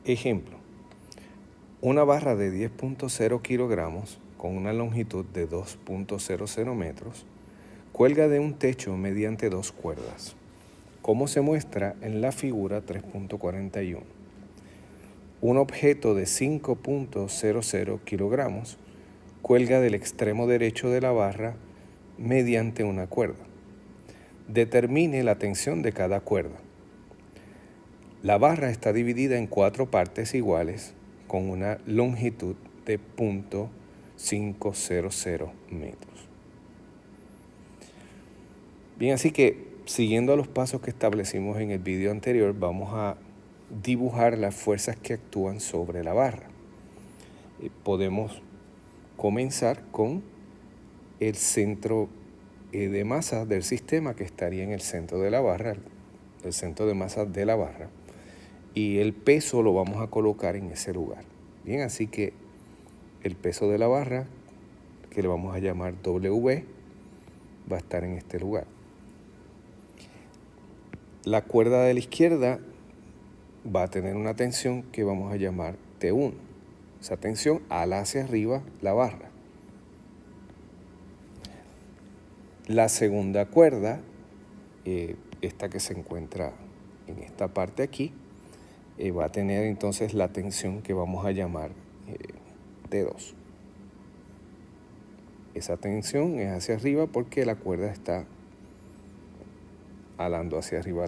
Ejemplo, una barra de 10.0 kilogramos con una longitud de 2.00 metros cuelga de un techo mediante dos cuerdas, como se muestra en la figura 3.41. Un objeto de 5.00 kilogramos cuelga del extremo derecho de la barra mediante una cuerda. Determine la tensión de cada cuerda. La barra está dividida en 4 partes iguales con una longitud de 0.500 metros. Bien, así que siguiendo los pasos que establecimos en el video anterior, vamos a dibujar las fuerzas que actúan sobre la barra. Podemos comenzar con el centro de masa del sistema, que estaría en el centro de la barra, el centro de masa de la barra, y el peso lo vamos a colocar en ese lugar. Bien, así que el peso de la barra, que le vamos a llamar W, va a estar en este lugar. La cuerda de la izquierda va a tener una tensión que vamos a llamar T1. Esa tensión ala hacia arriba la barra. La segunda cuerda, esta que se encuentra en esta parte aquí, va a tener entonces la tensión que vamos a llamar T2. Esa tensión es hacia arriba porque la cuerda está alando hacia arriba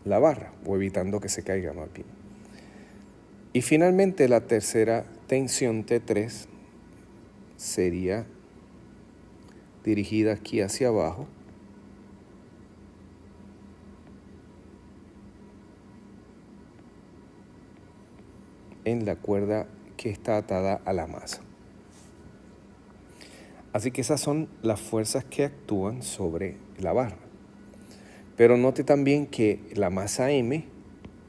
la barra, o evitando que se caiga más bien. Y finalmente la tercera tensión T3 sería dirigida aquí hacia abajo, en la cuerda que está atada a la masa. Así que esas son las fuerzas que actúan sobre la barra. Pero note también que la masa M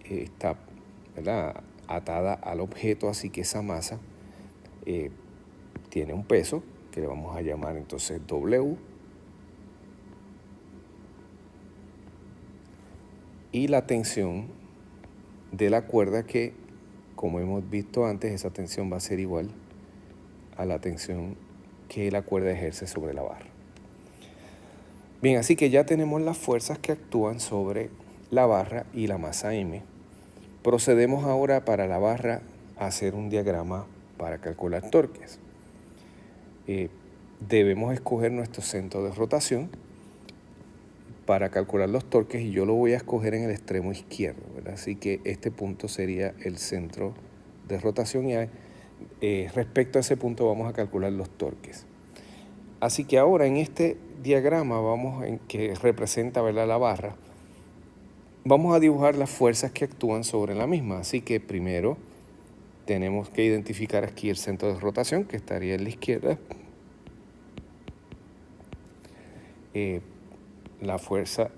está, ¿verdad?, atada al objeto, así que esa masa tiene un peso que le vamos a llamar entonces W, y la tensión de la cuerda, que como hemos visto antes, esa tensión va a ser igual a la tensión que la cuerda ejerce sobre la barra. Bien, así que ya tenemos las fuerzas que actúan sobre la barra y la masa M. Procedemos ahora para la barra a hacer un diagrama para calcular torques. Debemos escoger nuestro centro de rotación para calcular los torques, y yo lo voy a escoger en el extremo izquierdo, ¿verdad? Así que este punto sería el centro de rotación, y respecto a ese punto vamos a calcular los torques. Así que ahora en este diagrama que representa, ¿verdad?, la barra, vamos a dibujar las fuerzas que actúan sobre la misma. Así que primero tenemos que identificar aquí el centro de rotación, que estaría en la izquierda. La fuerza,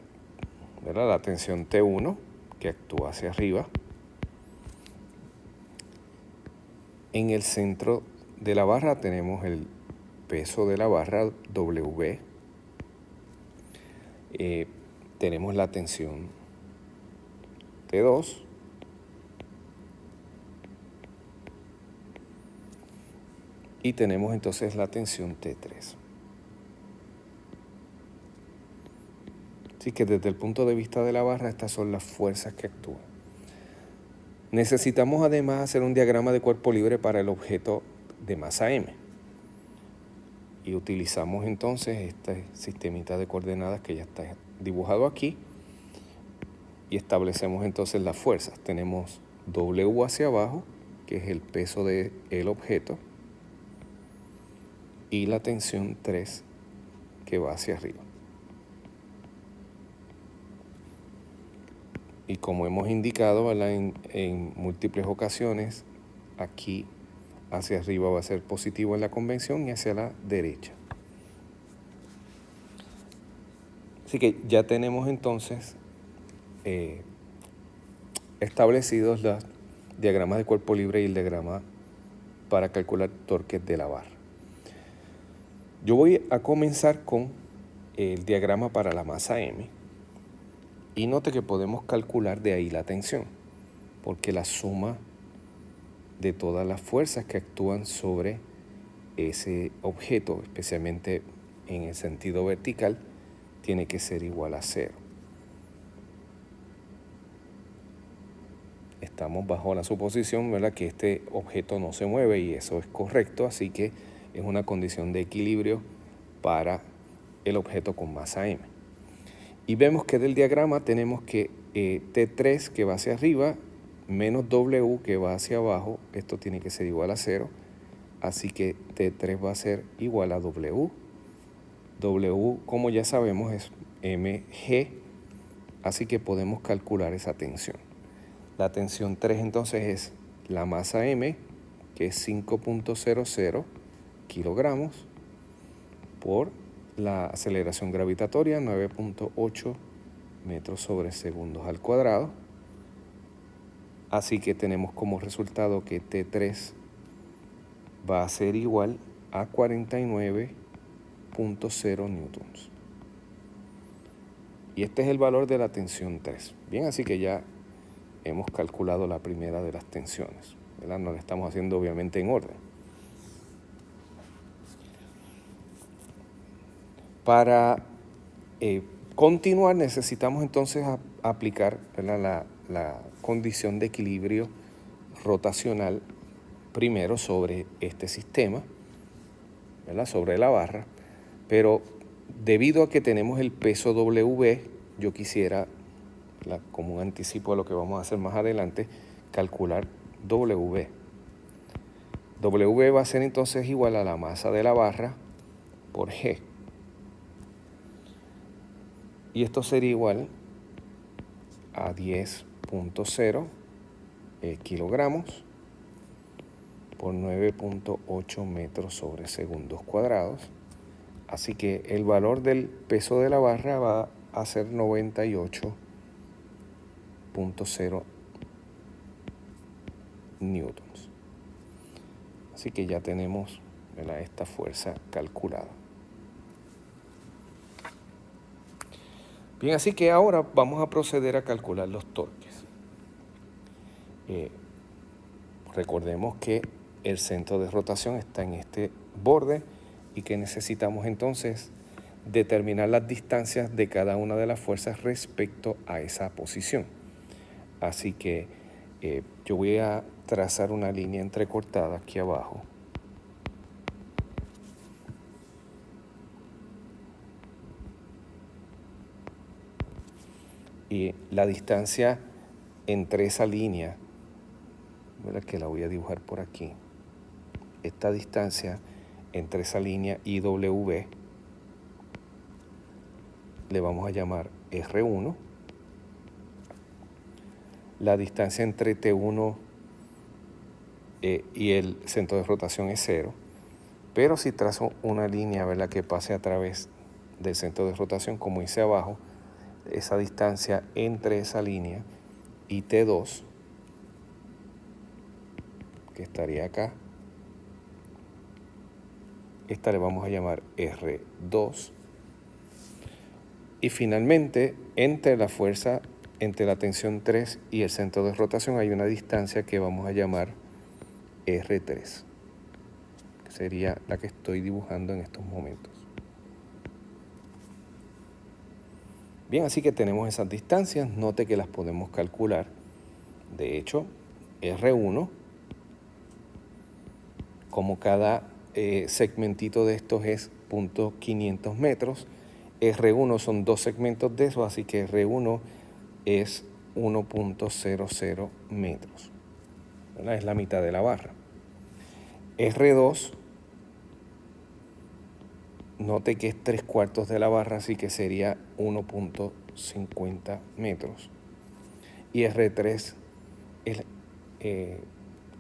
¿verdad?, la tensión T1, que actúa hacia arriba. En el centro de la barra tenemos el peso de la barra, W. Tenemos la tensión T2. Y tenemos entonces la tensión T3. Así que desde el punto de vista de la barra, estas son las fuerzas que actúan. Necesitamos además hacer un diagrama de cuerpo libre para el objeto de masa M. Y utilizamos entonces este sistemita de coordenadas que ya está dibujado aquí. Y establecemos entonces las fuerzas. Tenemos W hacia abajo, que es el peso del objeto, y la tensión 3, que va hacia arriba. Y como hemos indicado, ¿verdad?, en múltiples ocasiones, aquí hacia arriba va a ser positivo en la convención y hacia la derecha. Así que ya tenemos entonces establecidos los diagramas de cuerpo libre y el diagrama para calcular torques de la barra. Yo voy a comenzar con el diagrama para la masa M. Y note que podemos calcular de ahí la tensión, porque la suma de todas las fuerzas que actúan sobre ese objeto, especialmente en el sentido vertical, tiene que ser igual a 0. Estamos bajo la suposición, ¿verdad?, que este objeto no se mueve, y eso es correcto, así que es una condición de equilibrio para el objeto con masa m. Y vemos que del diagrama tenemos que T3 que va hacia arriba menos W que va hacia abajo, esto tiene que ser igual a 0, así que T3 va a ser igual a W. W, como ya sabemos, es mg, así que podemos calcular esa tensión. La tensión 3 entonces es la masa m, que es 5.00 kilogramos, por la aceleración gravitatoria, 9.8 metros sobre segundos al cuadrado. Así que tenemos como resultado que T3 va a ser igual a 49.0 newtons. Y este es el valor de la tensión 3. Bien, así que ya hemos calculado la primera de las tensiones, ¿verdad? No la estamos haciendo obviamente en orden. Para continuar necesitamos entonces aplicar, ¿verdad?, la condición de equilibrio rotacional primero sobre este sistema, ¿verdad?, sobre la barra, pero debido a que tenemos el peso W, yo quisiera, como un anticipo de lo que vamos a hacer más adelante, calcular W. W va a ser entonces igual a la masa de la barra por G. Y esto sería igual a 10.0 kilogramos por 9.8 metros sobre segundos cuadrados. Así que el valor del peso de la barra va a ser 98.0 newtons. Así que ya tenemos, ¿verdad?, esta fuerza calculada. Bien, así que ahora vamos a proceder a calcular los torques. Recordemos que el centro de rotación está en este borde y que necesitamos entonces determinar las distancias de cada una de las fuerzas respecto a esa posición. Así que yo voy a trazar una línea entrecortada aquí abajo. Y la distancia entre esa línea, ¿verdad?, que la voy a dibujar por aquí, esta distancia entre esa línea y W le vamos a llamar R1. La distancia entre T1 y el centro de rotación es 0, pero si trazo una línea, ¿verdad?, que pase a través del centro de rotación, como hice abajo, esa distancia entre esa línea y T2, que estaría acá, esta le vamos a llamar R2. Y finalmente, entre la fuerza, entre la tensión 3 y el centro de rotación, hay una distancia que vamos a llamar R3, que sería la que estoy dibujando en estos momentos. Bien, así que tenemos esas distancias. Note que las podemos calcular. De hecho, R1, como cada segmentito de estos es 0.500 metros, R1 son 2 segmentos de eso, así que R1 es 1.00 metros, ¿verdad? Es la mitad de la barra. R2, note que es 3/4 de la barra, así que sería 1.50 metros. Y R3 es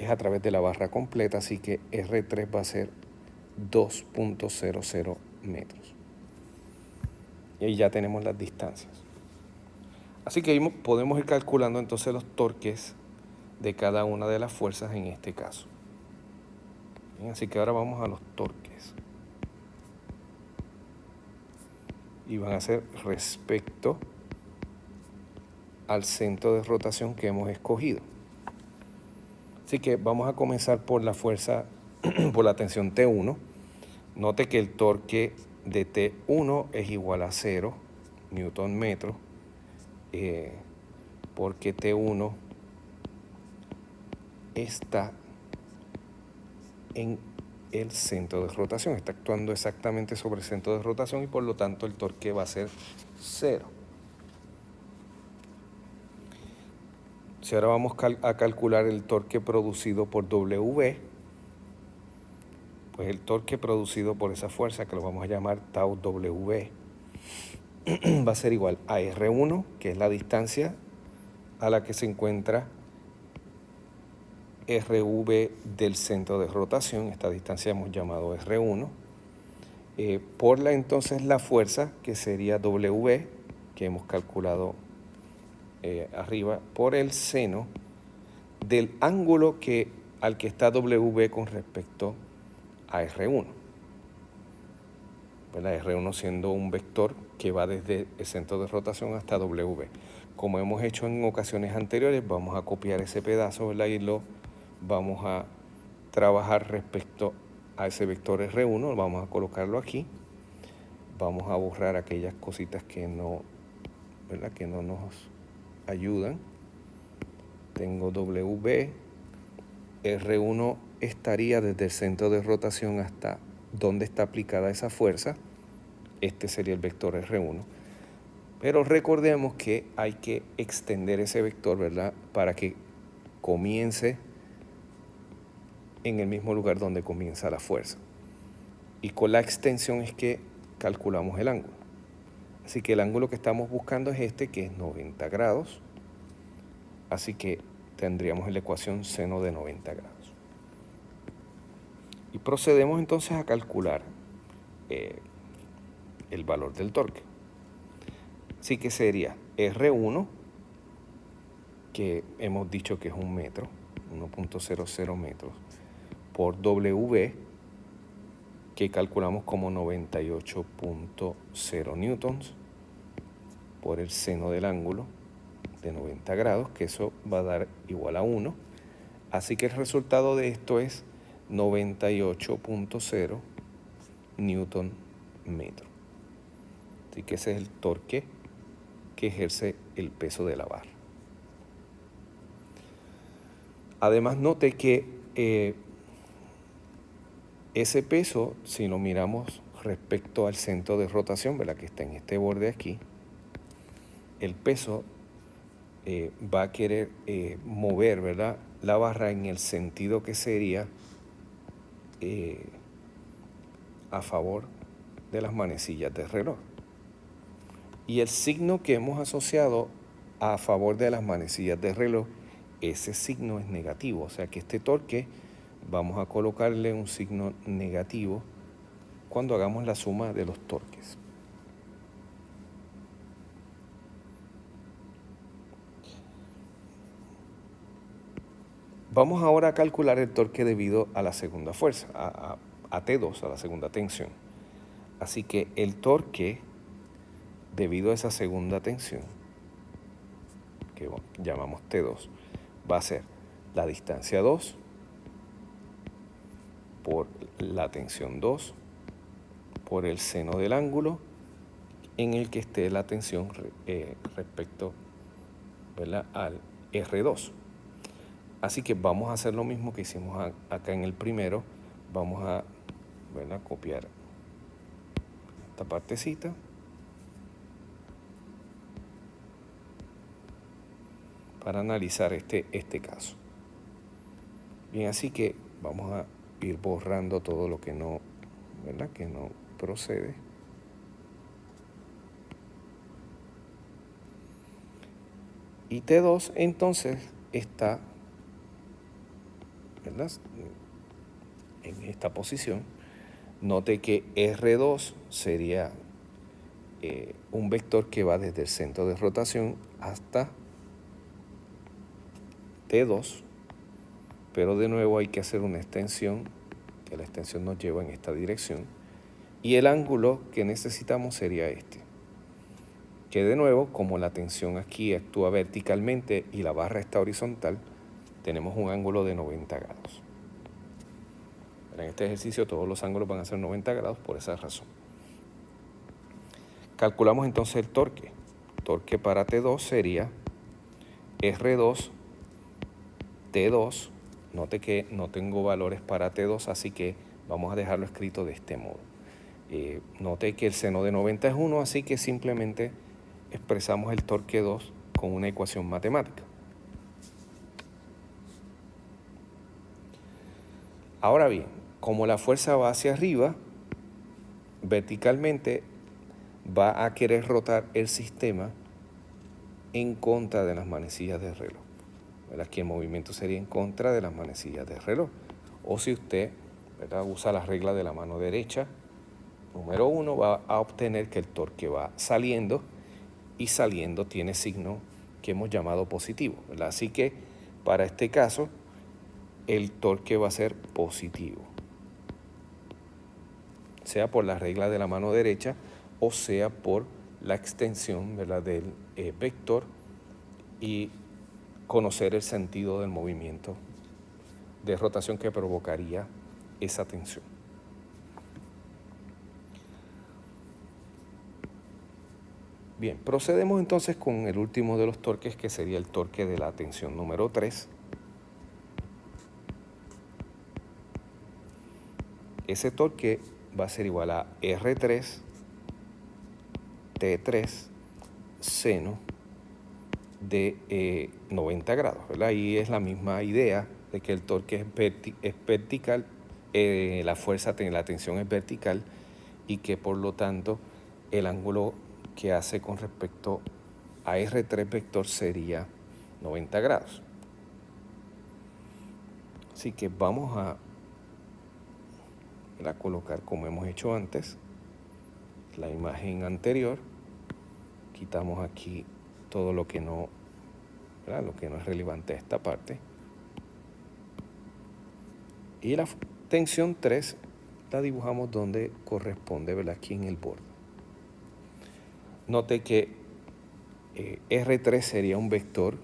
a través de la barra completa, así que R3 va a ser 2.00 metros. Y ahí ya tenemos las distancias. Así que ahí podemos ir calculando entonces los torques de cada una de las fuerzas en este caso. Bien, así que ahora vamos a los torques. Y van a ser respecto al centro de rotación que hemos escogido. Así que vamos a comenzar por la fuerza, por la tensión T1. Note que el torque de T1 es igual a 0 newton metro, porque T1 está en el centro de rotación, está actuando exactamente sobre el centro de rotación y por lo tanto el torque va a ser 0. Si ahora vamos a calcular el torque producido por W, pues el torque producido por esa fuerza, que lo vamos a llamar tau W, va a ser igual a R1, que es la distancia a la que se encuentra RV del centro de rotación. Esta distancia hemos llamado R1, por entonces la fuerza, que sería W, que hemos calculado arriba, por el seno del ángulo al que está W con respecto a R1. R1 siendo un vector que va desde el centro de rotación hasta W. Como hemos hecho en ocasiones anteriores, vamos a copiar ese pedazo, ¿verdad? Y lo vamos a trabajar respecto a ese vector R1, vamos a colocarlo aquí. Vamos a borrar aquellas cositas que no, ¿verdad?, que no nos ayudan. Tengo W, R1 estaría desde el centro de rotación hasta donde está aplicada esa fuerza. Este sería el vector R1. Pero recordemos que hay que extender ese vector, ¿verdad?, para que comience en el mismo lugar donde comienza la fuerza. Y con la extensión es que calculamos el ángulo. Así que el ángulo que estamos buscando es este, que es 90 grados. Así que tendríamos en la ecuación seno de 90 grados. Y procedemos entonces a calcular el valor del torque. Así que sería R1, que hemos dicho que es 1 metro, 1.00 metros, por W, que calculamos como 98.0 newtons, por el seno del ángulo de 90 grados, que eso va a dar igual a 1. Así que el resultado de esto es 98.0 newton metro. Así que ese es el torque que ejerce el peso de la barra. Además, note que ese peso, si lo miramos respecto al centro de rotación, ¿verdad?, que está en este borde aquí, el peso va a querer mover, ¿verdad?, la barra en el sentido que sería a favor de las manecillas del reloj. Y el signo que hemos asociado a favor de las manecillas del reloj, ese signo es negativo. O sea que este torque vamos a colocarle un signo negativo cuando hagamos la suma de los torques. Vamos ahora a calcular el torque debido a la segunda fuerza, a T2, a la segunda tensión. Así que el torque debido a esa segunda tensión, que llamamos T2, va a ser la distancia 2 por la tensión 2 por el seno del ángulo en el que esté la tensión respecto, ¿verdad?, al R2. Así que vamos a hacer lo mismo que hicimos acá en el primero. Vamos a, ¿verdad?, copiar esta partecita. Para analizar este caso. Bien, así que vamos a ir borrando todo lo que no, ¿verdad?, que no procede. Y T2 entonces está, ¿verdad?, en esta posición. Note que R2 sería un vector que va desde el centro de rotación hasta T2, pero de nuevo hay que hacer una extensión, que la extensión nos lleva en esta dirección, y el ángulo que necesitamos sería este. Que de nuevo, como la tensión aquí actúa verticalmente y la barra está horizontal, tenemos un ángulo de 90 grados. En este ejercicio todos los ángulos van a ser 90 grados por esa razón. Calculamos entonces el torque. Torque para T2 sería R2, T2. Note que no tengo valores para T2, así que vamos a dejarlo escrito de este modo. Note que el seno de 90 es 1, así que simplemente expresamos el torque 2 con una ecuación matemática. Ahora bien, como la fuerza va hacia arriba, verticalmente va a querer rotar el sistema en contra de las manecillas del reloj. Aquí el movimiento sería en contra de las manecillas del reloj. O si usted, ¿verdad?, usa la regla de la mano derecha, número 1, va a obtener que el torque va saliendo y saliendo tiene signo que hemos llamado positivo, ¿verdad? Así que para este caso el torque va a ser positivo, sea por la regla de la mano derecha o sea por la extensión, ¿verdad?, del vector y conocer el sentido del movimiento de rotación que provocaría esa tensión. Bien, procedemos entonces con el último de los torques, que sería el torque de la tensión número 3. Ese torque va a ser igual a R3, T3, seno de 90 grados, ¿verdad? Ahí es la misma idea de que el torque es vertical, la tensión es vertical y que por lo tanto el ángulo que hace con respecto a R3 vector sería 90 grados. Así que vamos a colocar, como hemos hecho antes, la imagen anterior. Quitamos aquí todo lo que no, ¿verdad?, lo que no es relevante a esta parte. Y la tensión 3 la dibujamos donde corresponde, ¿verdad?, aquí en el borde. Note que R3 sería un vector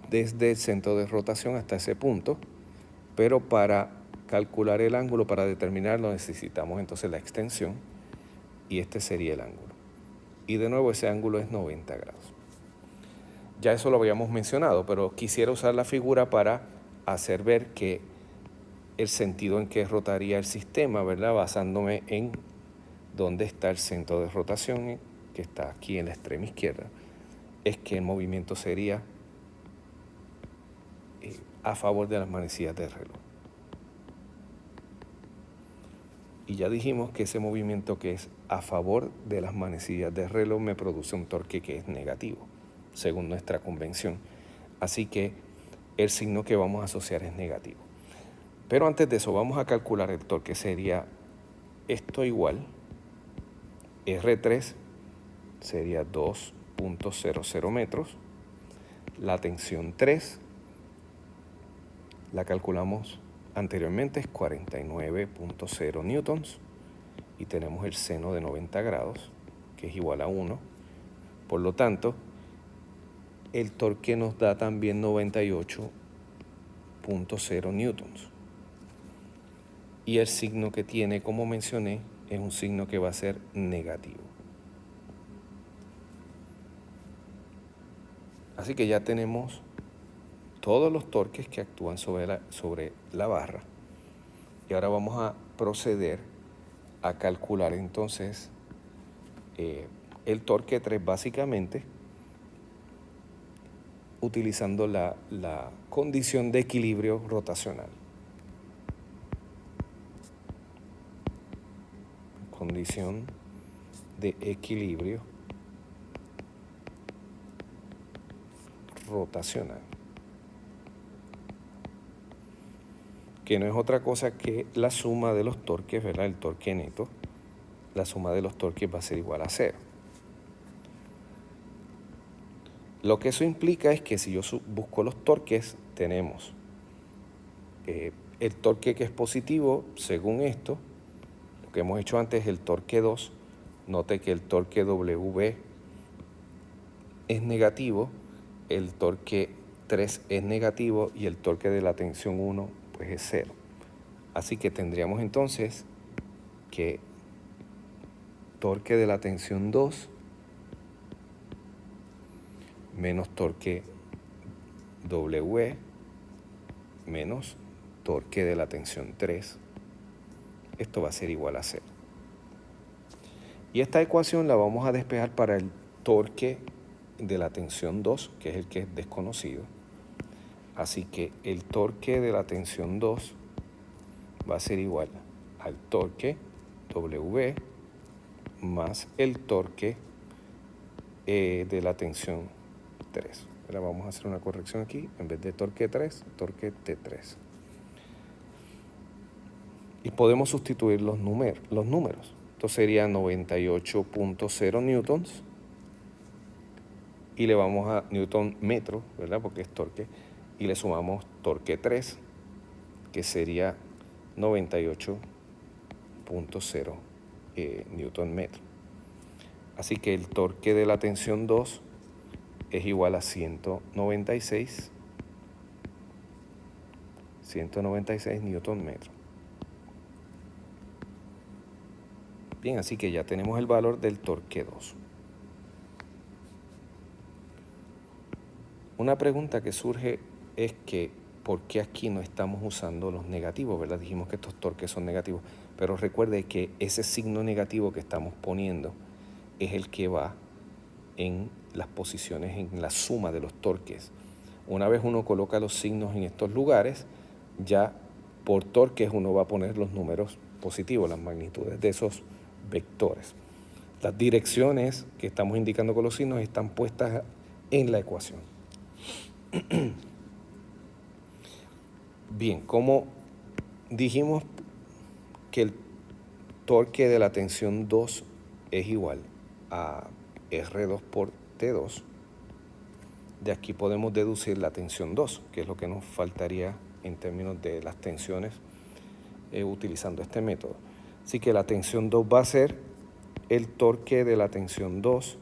desde el centro de rotación hasta ese punto, pero para calcular el ángulo, para determinarlo, necesitamos entonces la extensión y este sería el ángulo. Y de nuevo ese ángulo es 90 grados. Ya eso lo habíamos mencionado, pero quisiera usar la figura para hacer ver que el sentido en que rotaría el sistema, ¿verdad?, basándome en dónde está el centro de rotación, que está aquí en la extrema izquierda, es que el movimiento sería a favor de las manecillas del reloj. Y ya dijimos que ese movimiento que es a favor de las manecillas del reloj me produce un torque que es negativo, según nuestra convención. Así que el signo que vamos a asociar es negativo. Pero antes de eso vamos a calcular el torque. Sería esto igual, R3 sería 2.00 metros. La tensión 3 la calculamos anteriormente, es 49.0 newtons. Y tenemos el seno de 90 grados, que es igual a 1. Por lo tanto, el torque nos da también 98.0 newtons. Y el signo que tiene, como mencioné, es un signo que va a ser negativo. Así que ya tenemos todos los torques que actúan sobre la barra. Y ahora vamos a proceder a calcular entonces el torque 3 básicamente utilizando la condición de equilibrio rotacional. Condición de equilibrio rotacional, que no es otra cosa que la suma de los torques, ¿verdad?, el torque neto. La suma de los torques va a ser igual a 0. Lo que eso implica es que si yo busco los torques, tenemos el torque que es positivo, según esto, lo que hemos hecho antes es el torque 2. Note que el torque W es negativo, el torque 3 es negativo y el torque de la tensión 1 pues es 0. Así que tendríamos entonces que torque de la tensión 2 menos torque W menos torque de la tensión 3, esto va a ser igual a 0. Y esta ecuación la vamos a despejar para el torque de la tensión 2, que es el que es desconocido. Así que el torque de la tensión 2 va a ser igual al torque W más el torque de la tensión 3. Ahora vamos a hacer una corrección aquí. En vez de torque 3, torque T3. Y podemos sustituir los números. Esto sería 98.0 newtons. Y le vamos a newton metro, ¿verdad? Porque es torque. Y le sumamos torque 3, que sería 98.0 newton metro. Así que el torque de la tensión 2 es igual a 196 newton metro. Bien, así que ya tenemos el valor del torque 2. Una pregunta que surge es que ¿por qué aquí no estamos usando los negativos, verdad? Dijimos que estos torques son negativos, pero recuerde que ese signo negativo que estamos poniendo es el que va en las posiciones, en la suma de los torques. Una vez uno coloca los signos en estos lugares, ya por torques uno va a poner los números positivos, las magnitudes de esos vectores. Las direcciones que estamos indicando con los signos están puestas en la ecuación. Bien, como dijimos que el torque de la tensión 2 es igual a R2 por T2, de aquí podemos deducir la tensión 2, que es lo que nos faltaría en términos de las tensiones utilizando este método. Así que la tensión 2 va a ser el torque de la tensión 2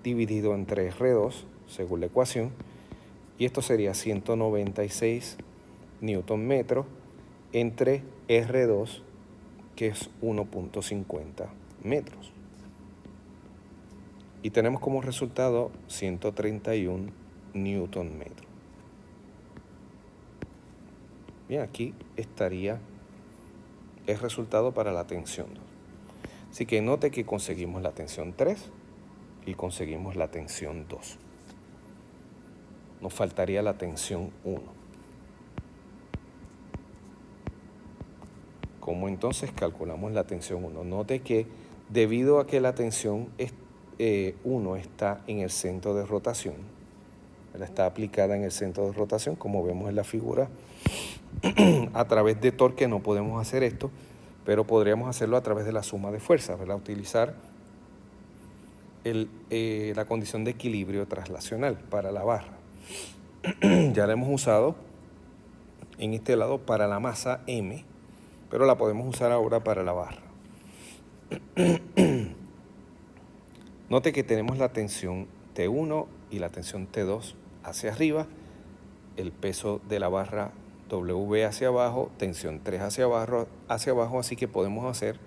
dividido entre R2, según la ecuación, y esto sería 196 newton metro entre R2, que es 1.50 metros. Y tenemos como resultado 131 newton metro. Bien, aquí estaría el resultado para la tensión 2. Así que note que conseguimos la tensión 3 y conseguimos la tensión 2. Nos faltaría la tensión 1. ¿Cómo entonces calculamos la tensión 1? Note que debido a que la tensión 1 está en el centro de rotación, está aplicada en el centro de rotación, como vemos en la figura, a través de torque no podemos hacer esto, pero podríamos hacerlo a través de la suma de fuerzas, ¿verdad? Utilizar la condición de equilibrio traslacional para la barra. Ya la hemos usado en este lado para la masa M, pero la podemos usar ahora para la barra. Note que tenemos la tensión T1 y la tensión T2 hacia arriba, el peso de la barra W hacia abajo, tensión 3 hacia abajo, así que podemos hacer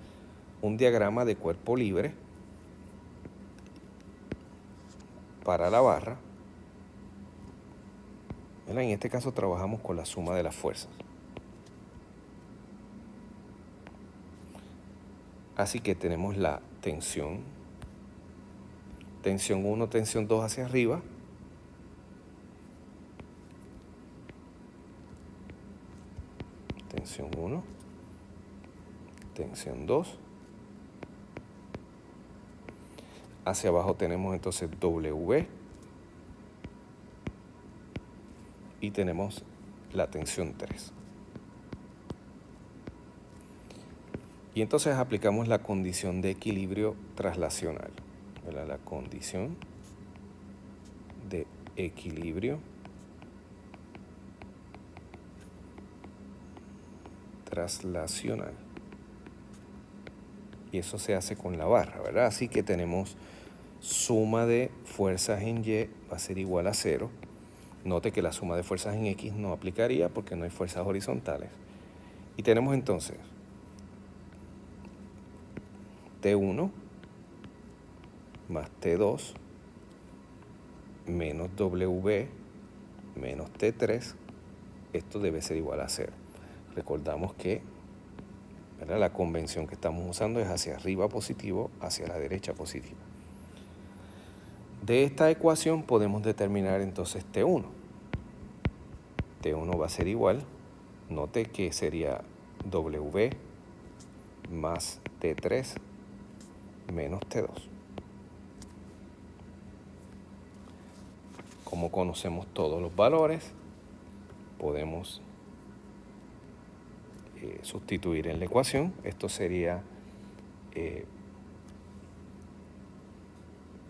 un diagrama de cuerpo libre para la barra. En este caso trabajamos con la suma de las fuerzas. Así que tenemos la tensión 1, tensión 2 hacia arriba, tensión 1, tensión 2, hacia abajo tenemos entonces W y tenemos la tensión 3. Y entonces aplicamos la condición de equilibrio traslacional, ¿verdad? La condición de equilibrio traslacional. Y eso se hace con la barra, ¿verdad? Así que tenemos suma de fuerzas en Y va a ser igual a 0. Note que la suma de fuerzas en X no aplicaría porque no hay fuerzas horizontales. Y tenemos entonces T1 más T2 menos W menos T3. Esto debe ser igual a 0. Recordamos que, ¿verdad?, la convención que estamos usando es hacia arriba positivo, hacia la derecha positiva. De esta ecuación podemos determinar entonces T1. T1 va a ser igual, note que sería W más T3 menos T2. Como conocemos todos los valores, podemos sustituir en la ecuación. Esto sería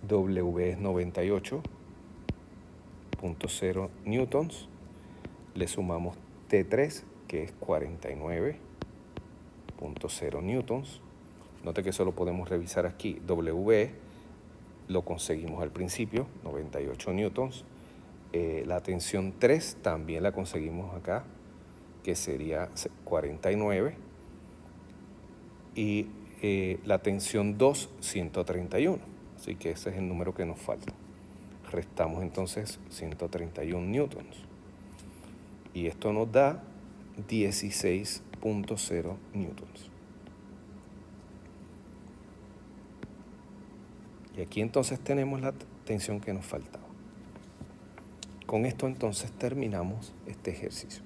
W es 98.0 newtons. Le sumamos T3, que es 49.0 newtons. Note que eso lo podemos revisar aquí. W lo conseguimos al principio, 98 newtons. La tensión 3 también la conseguimos acá, que sería 49. Y la tensión 2, 131. Así que ese es el número que nos falta. Restamos entonces 131 newtons. Y esto nos da 16.0 newtons. Y aquí entonces tenemos la tensión que nos faltaba. Con esto entonces terminamos este ejercicio.